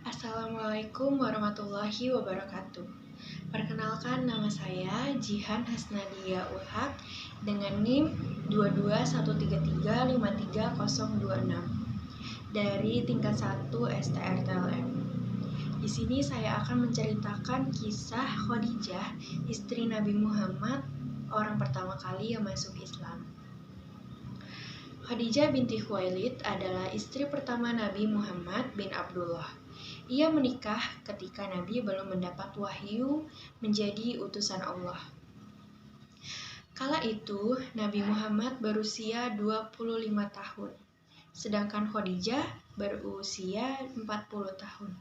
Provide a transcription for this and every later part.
Assalamualaikum warahmatullahi wabarakatuh. Perkenalkan, nama saya Jihan Hasnadia Ulhaq dengan NIM 221335326 dari tingkat 1 STRTLM. Di sini saya akan menceritakan kisah Khadijah, istri Nabi Muhammad, orang pertama kali yang masuk Islam. Khadijah binti Khuwailid adalah istri pertama Nabi Muhammad bin Abdullah. Ia menikah ketika Nabi belum mendapat wahyu menjadi utusan Allah. Kala itu, Nabi Muhammad berusia 25 tahun, sedangkan Khadijah berusia 40 tahun.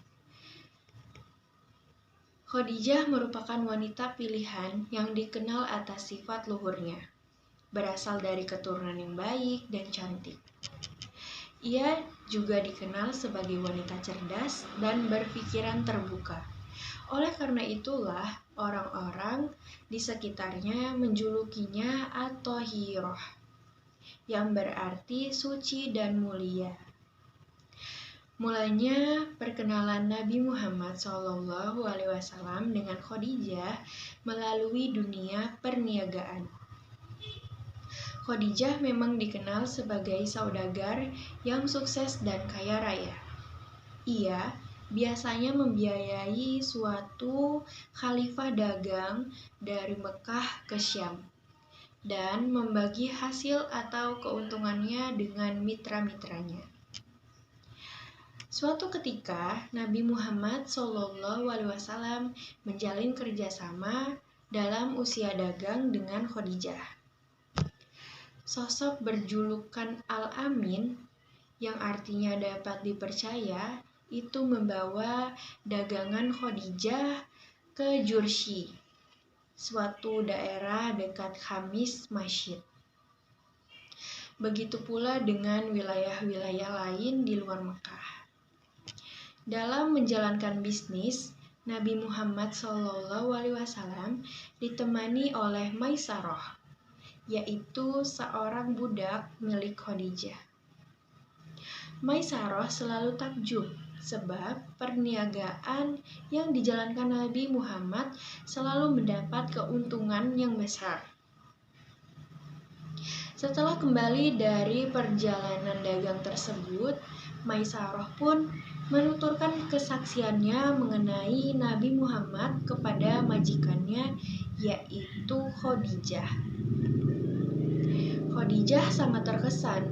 Khadijah merupakan wanita pilihan yang dikenal atas sifat luhurnya, berasal dari keturunan yang baik dan cantik. Ia juga dikenal sebagai wanita cerdas dan berpikiran terbuka. Oleh karena itulah, orang-orang di sekitarnya menjulukinya At-Thahirah, yang berarti suci dan mulia. Mulanya perkenalan Nabi Muhammad SAW dengan Khadijah melalui dunia perniagaan. Khadijah memang dikenal sebagai saudagar yang sukses dan kaya raya. Ia biasanya membiayai suatu khalifah dagang dari Mekah ke Syam dan membagi hasil atau keuntungannya dengan mitra-mitranya. Suatu ketika, Nabi Muhammad SAW menjalin kerjasama dalam usia dagang dengan Khadijah. Sosok berjulukan Al-Amin, yang artinya dapat dipercaya, itu membawa dagangan Khadijah ke Jurshi, suatu daerah dekat Khamis Masjid. Begitu pula dengan wilayah-wilayah lain di luar Mekah. Dalam menjalankan bisnis, Nabi Muhammad SAW ditemani oleh Maisarah, yaitu seorang budak milik Khadijah. Maisarah selalu takjub sebab perniagaan yang dijalankan Nabi Muhammad selalu mendapat keuntungan yang besar. Setelah kembali dari perjalanan dagang tersebut, Maisarah pun menuturkan kesaksiannya mengenai Nabi Muhammad kepada majikannya, yaitu Khadijah. Khadijah sangat terkesan.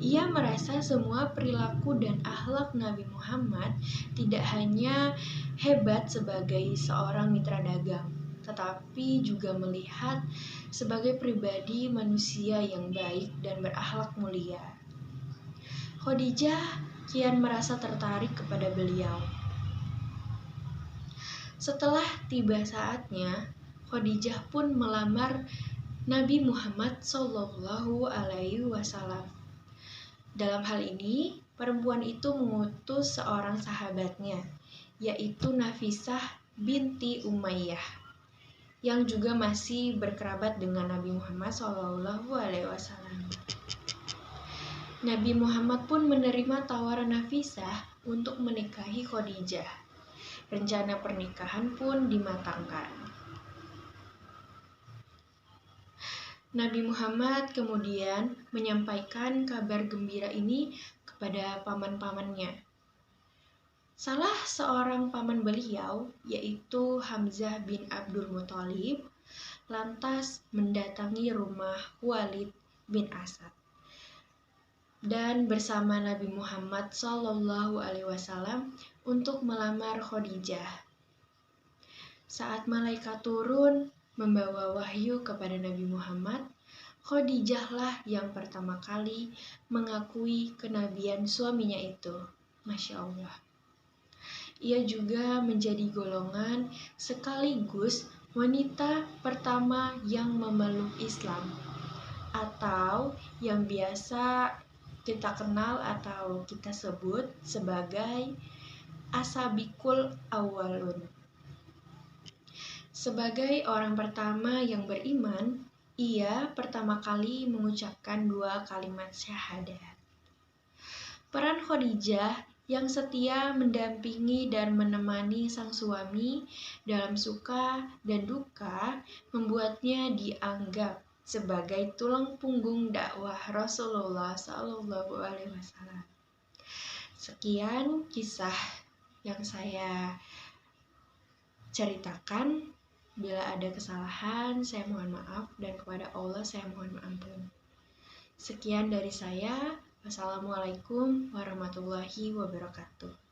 Ia merasa semua perilaku dan akhlak Nabi Muhammad tidak hanya hebat sebagai seorang mitra dagang, tetapi juga melihat sebagai pribadi manusia yang baik dan berakhlak mulia. Khadijah kian merasa tertarik kepada beliau. Setelah tiba saatnya, Khadijah pun melamar Nabi Muhammad SAW. Dalam hal ini, perempuan itu mengutus seorang sahabatnya, yaitu Nafisah binti Umayyah, yang juga masih berkerabat dengan Nabi Muhammad SAW. Nabi Muhammad pun menerima tawaran Nafisah untuk menikahi Khadijah. Rencana pernikahan pun dimatangkan. Nabi Muhammad kemudian menyampaikan kabar gembira ini kepada paman-pamannya. Salah seorang paman beliau, yaitu Hamzah bin Abdul Muthalib, lantas mendatangi rumah Walid bin Asad dan bersama Nabi Muhammad SAW untuk melamar Khadijah. Saat malaikat turun membawa wahyu kepada Nabi Muhammad, Khadijahlah yang pertama kali mengakui kenabian suaminya itu. Masya Allah. Ia juga menjadi golongan sekaligus wanita pertama yang memeluk Islam, atau yang biasa kita kenal atau kita sebut sebagai As-Sabiqul Awwalun. Sebagai orang pertama yang beriman, ia pertama kali mengucapkan 2 kalimat syahadat. Peran Khadijah yang setia mendampingi dan menemani sang suami dalam suka dan duka, membuatnya dianggap sebagai tulang punggung dakwah Rasulullah Shallallahu Alaihi Wasallam. Sekian kisah yang saya ceritakan. Bila ada kesalahan, saya mohon maaf, dan kepada Allah saya mohon ampun. Sekian dari saya. Wassalamualaikum warahmatullahi wabarakatuh.